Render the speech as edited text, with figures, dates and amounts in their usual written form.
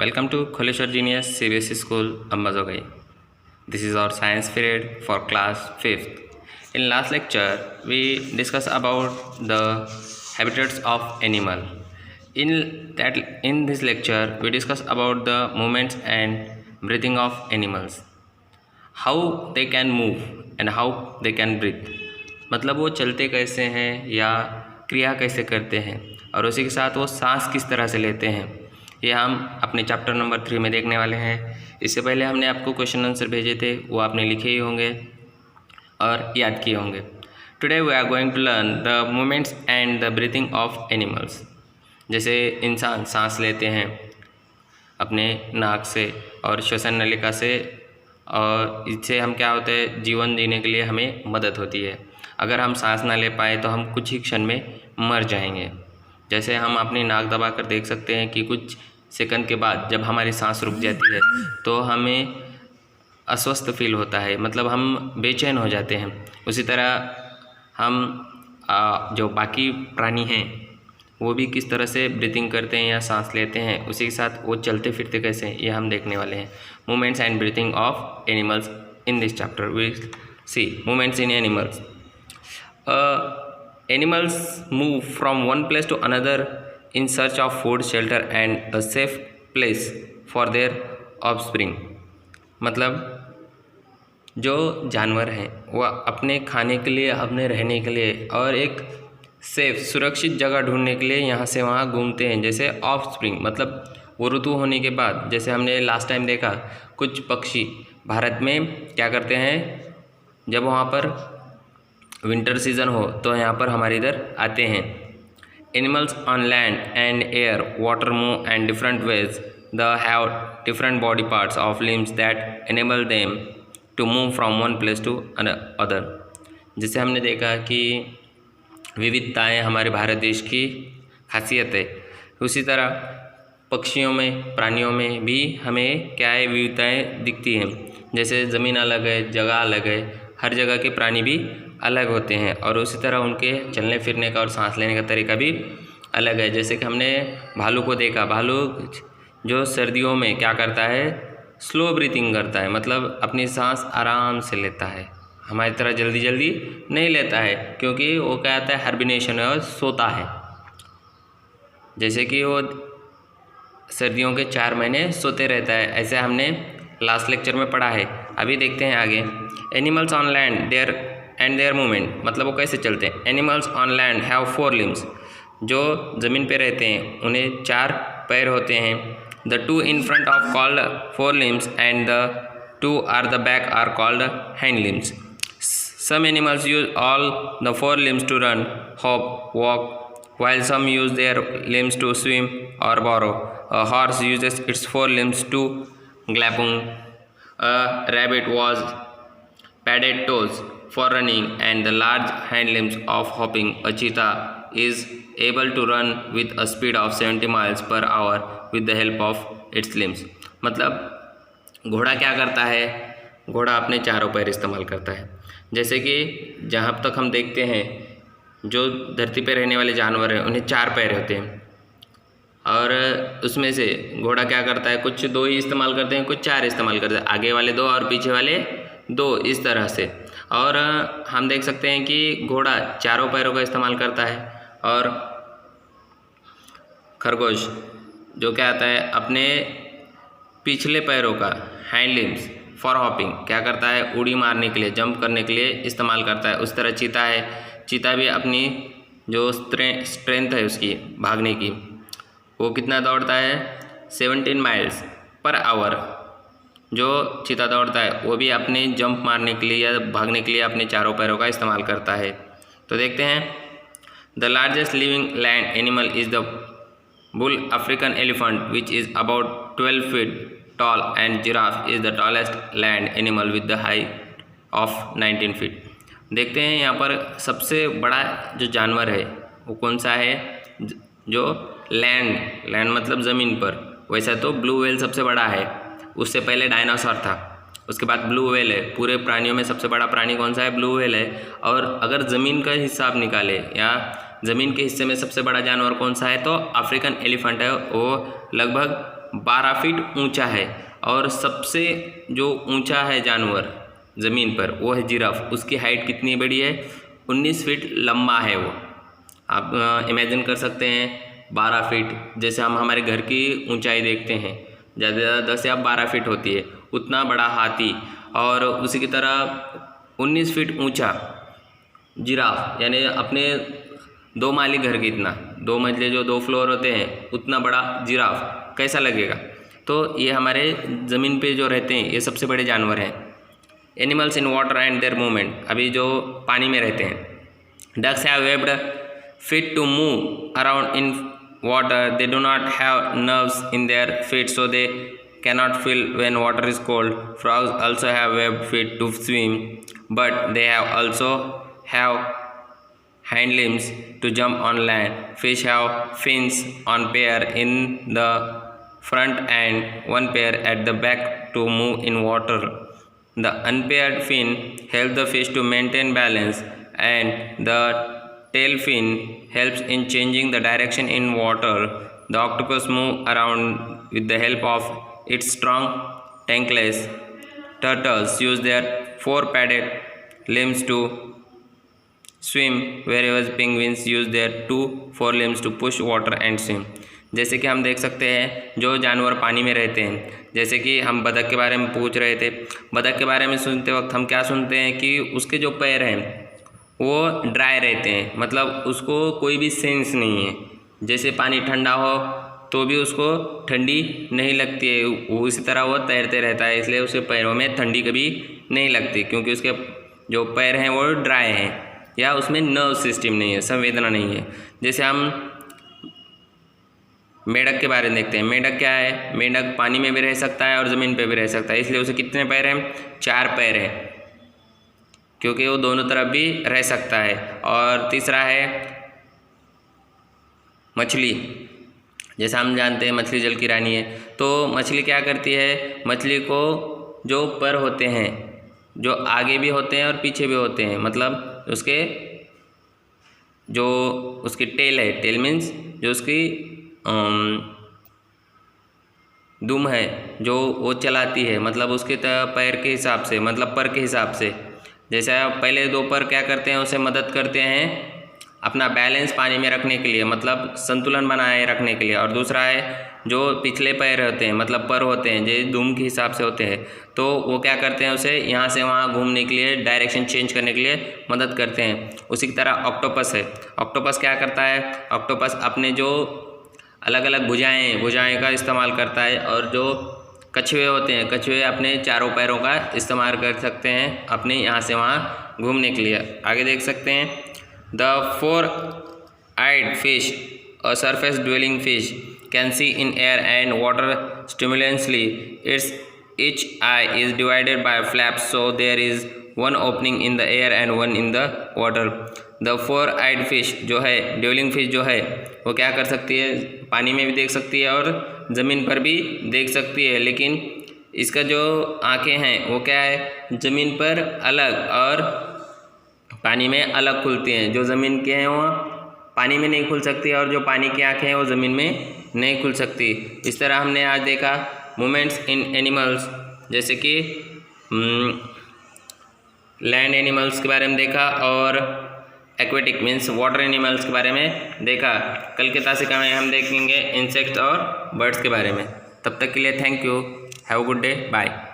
Welcome to Kholeshwar Genius CBSE School, Ambazogai. This is our science period for class 5th. In last lecture, we discussed about the habitats of animal. In this lecture, we discuss about the movements and breathing of animals. How they can move and how they can breathe. मतलब वो चलते कैसे हैं या क्रिया कैसे करते हैं और उसी के साथ वो सांस किस तरह से लेते हैं, ये हम अपने चैप्टर नंबर 3 में देखने वाले हैं। इससे पहले हमने आपको क्वेश्चन आंसर भेजे थे, वो आपने लिखे ही होंगे और याद किए होंगे। Today we are going to learn the movements and the breathing of animals. जैसे इंसान सांस लेते हैं अपने नाक से और श्वसन नलिका से, और इससे हम क्या होता है, जीवन जीने के लिए हमें मदद होती है। अगर हम सांस ना ले पाए तो हम कुछ ही क्षण में मर जाएंगे। जैसे हम अपनी नाक दबा कर देख सकते हैं कि कुछ सेकंड के बाद जब हमारी सांस रुक जाती है तो हमें अस्वस्थ फील होता है, मतलब हम बेचैन हो जाते हैं। उसी तरह हम जो बाकी प्राणी हैं वो भी किस तरह से ब्रीथिंग करते हैं या सांस लेते हैं, उसी के साथ वो चलते फिरते कैसे हैं, ये हम देखने वाले हैं। Movements and breathing of animals in this chapter we see movements in animals. Animals move from one place to another in search of food, shelter and a safe place for their offspring। मतलब जो जानवर हैं वह अपने खाने के लिए, अपने रहने के लिए और एक सेफ सुरक्षित जगह ढूंढने के लिए यहाँ से वहाँ घूमते हैं। जैसे ऑफस्प्रिंग मतलब वो ऋतु होने के बाद, जैसे हमने लास्ट टाइम देखा कुछ पक्षी भारत में क्या करते हैं, जब वहाँ पर विंटर सीजन हो तो यहाँ पर हमारे इधर आते हैं। Animals on land and air water move and different ways the have different body parts of limbs that enable them to move from one place to other. जैसे हमने देखा कि विविधताएं हमारे भारत देश की खासियत है, उसी तरह पक्षियों में, प्राणियों में भी हमें क्या है, विविधताएं दिखती हैं। जैसे ज़मीन अलग है, जगह अलग है, हर जगह के प्राणी भी अलग होते हैं और उसी तरह उनके चलने फिरने का और सांस लेने का तरीका भी अलग है। जैसे कि हमने भालू को देखा, भालू जो सर्दियों में क्या करता है, स्लो ब्रीथिंग करता है, मतलब अपनी सांस आराम से लेता है, हमारी तरह जल्दी जल्दी नहीं लेता है, क्योंकि वो क्या आता है, हाइबरनेशन है और सोता है। जैसे कि वो सर्दियों के 4 महीने सोते रहता है, ऐसे हमने लास्ट लेक्चर में पढ़ा है। अभी देखते हैं आगे। Animals on land there and their movement, मतलब वो कैसे चलते हैं। Animals on land have 4 limbs, जो ज़मीन पे रहते हैं उन्हें 4 पैर होते हैं। The 2 in front of called 4 limbs and the 2 are the back are called hand limbs. Some animals use all the 4 limbs to run, hop, walk, while some use their limbs to swim or burrow. A horse uses its 4 limbs to galloping. A rabbit was padded toes for running and the large hind limbs of hopping. A cheetah is able to run with a speed of 70 miles per hour with the help of its limbs। मतलब घोड़ा क्या करता है, घोड़ा अपने चारों पैर इस्तेमाल करता है। जैसे कि जहाँ तक हम देखते हैं जो धरती पर रहने वाले जानवर हैं उन्हें 4 पैर होते हैं, और उसमें से घोड़ा क्या करता है, कुछ 2 ही इस्तेमाल करते हैं, कुछ 4 इस्तेमाल करते हैं, आगे वाले 2 और पीछे वाले 2, इस तरह से। और हम देख सकते हैं कि घोड़ा चारों पैरों का इस्तेमाल करता है, और खरगोश जो क्या आता है, अपने पिछले पैरों का हाइंड लिम्स फॉर हॉपिंग क्या करता है, उड़ी मारने के लिए, जंप करने के लिए इस्तेमाल करता है। उस तरह चीता है, चीता भी अपनी जो स्ट्रेंथ है उसकी भागने की, वो कितना दौड़ता है, 17 माइल्स पर आवर। जो चीता दौड़ता है वो भी अपने जंप मारने के लिए या भागने के लिए अपने चारों पैरों का इस्तेमाल करता है। तो देखते हैं। The largest living land animal is the bull African elephant which is about 12 feet tall and giraffe is the tallest land animal with the height of 19 feet. देखते हैं यहाँ पर सबसे बड़ा जो जानवर है वो कौन सा है, जो लैंड मतलब ज़मीन पर। वैसा तो ब्लू व्हेल सबसे बड़ा है, उससे पहले डायनासोर था, उसके बाद ब्लू व्हेल है। पूरे प्राणियों में सबसे बड़ा प्राणी कौन सा है, ब्लू व्हेल है। और अगर ज़मीन का हिस्सा आप निकाले या ज़मीन के हिस्से में सबसे बड़ा जानवर कौन सा है, तो अफ्रीकन एलिफेंट है। वो लगभग 12 फीट ऊंचा है। और सबसे जो ऊंचा है जानवर ज़मीन पर वो है जिराफ। उसकी हाइट कितनी बड़ी है? 19 फीट लंबा है वो। आप इमेजिन कर सकते हैं 12 फीट, जैसे हम हमारे घर की ऊंचाई देखते हैं ज़्यादा 10 या 12 फीट होती है, उतना बड़ा हाथी। और उसी की तरह 19 फीट ऊंचा जिराफ, यानी अपने 2 माली घर की इतना, 2 मंजिले जो 2 फ्लोर होते हैं उतना बड़ा जिराफ कैसा लगेगा? तो ये हमारे ज़मीन पे जो रहते हैं ये सबसे बड़े जानवर हैं। Animals in water and their movement, अभी जो पानी में रहते हैं। Ducks have webbed feet to move around in water, they do not have nerves in their feet so they cannot feel when water is cold. Frogs also have webbed feet to swim, but they also have hind limbs to jump on land. Fish have fins on pair in the front and one pair at the back to move in water. The unpaired fin helps the fish to maintain balance, and the tail fin helps in changing the direction in water. The octopus move around with the help of its strong tankless. Turtles use their 4 padded limbs to swim, whereas penguins use their 2 forelimbs to push water and swim. जैसे कि हम देख सकते हैं जो जानवर पानी में रहते हैं, जैसे कि हम बतख के बारे में पूछ रहे थे। बतख के बारे में सुनते वक्त हम क्या सुनते हैं कि उसके जो पैर हैं वो ड्राई रहते हैं, मतलब उसको कोई भी सेंस नहीं है। जैसे पानी ठंडा हो तो भी उसको ठंडी नहीं लगती है, उसी तरह वो तैरते रहता है, इसलिए उसके पैरों में ठंडी कभी नहीं लगती, क्योंकि उसके जो पैर हैं वो ड्राई हैं या उसमें नर्व सिस्टम नहीं है, संवेदना नहीं है। जैसे हम मेंढक के बारे में देखते हैं। मेंढक क्या है? मेंढक पानी में भी रह सकता है और ज़मीन पे भी रह सकता है, इसलिए उसे कितने पैर हैं? 4 पैर हैं, क्योंकि वो दोनों तरफ भी रह सकता है। और तीसरा है मछली। जैसा हम जानते हैं मछली जल की रानी है, तो मछली क्या करती है? मछली को जो पर होते हैं, जो आगे भी होते हैं और पीछे भी होते हैं, मतलब उसके जो उसकी टेल है, टेल मीन्स जो उसकी दुम है जो वो चलाती है, मतलब उसके पैर के हिसाब से, मतलब पर के हिसाब से। जैसे पहले 2 पर क्या करते हैं? उसे मदद करते हैं अपना बैलेंस पानी में रखने के लिए, मतलब संतुलन बनाए रखने के लिए। और दूसरा है जो पिछले पैर होते हैं, मतलब पर होते हैं, जो दुम के हिसाब से होते हैं, तो वो क्या करते हैं? उसे यहाँ से वहाँ घूमने के लिए, डायरेक्शन चेंज करने के लिए मदद करते हैं। उसी की तरह ऑक्टोपस है। ऑक्टोपस क्या करता है? ऑक्टोपस अपने जो अलग अलग भुजाएँ का इस्तेमाल करता है, और जो कछुए होते हैं, कछुए अपने चारों पैरों का इस्तेमाल कर सकते हैं अपने यहाँ से वहाँ घूमने के लिए। आगे देख सकते हैं The 4-eyed fish, a surface-dwelling fish, can see in air and water simultaneously. Each eye is divided by flaps, so there is one opening in the air and one in the water. The 4-eyed fish जो है, dwelling fish जो है, वो क्या कर सकती है? पानी में भी देख सकती है और ज़मीन पर भी देख सकती है, लेकिन इसका जो आँखें हैं वो क्या है? ज़मीन पर अलग और पानी में अलग खुलती हैं। जो ज़मीन के हैं वो पानी में नहीं खुल सकती, और जो पानी की आँखें हैं वो ज़मीन में नहीं खुल सकती। इस तरह हमने आज देखा मूवमेंट्स इन एनिमल्स, जैसे कि लैंड एनिमल्स के बारे में देखा और एक्वेटिक मीन्स वाटर एनिमल्स के बारे में देखा। कल के तासिका में हम देखेंगे इंसेक्ट्स और बर्ड्स के बारे में। तब तक के लिए thank you, have a good day, bye.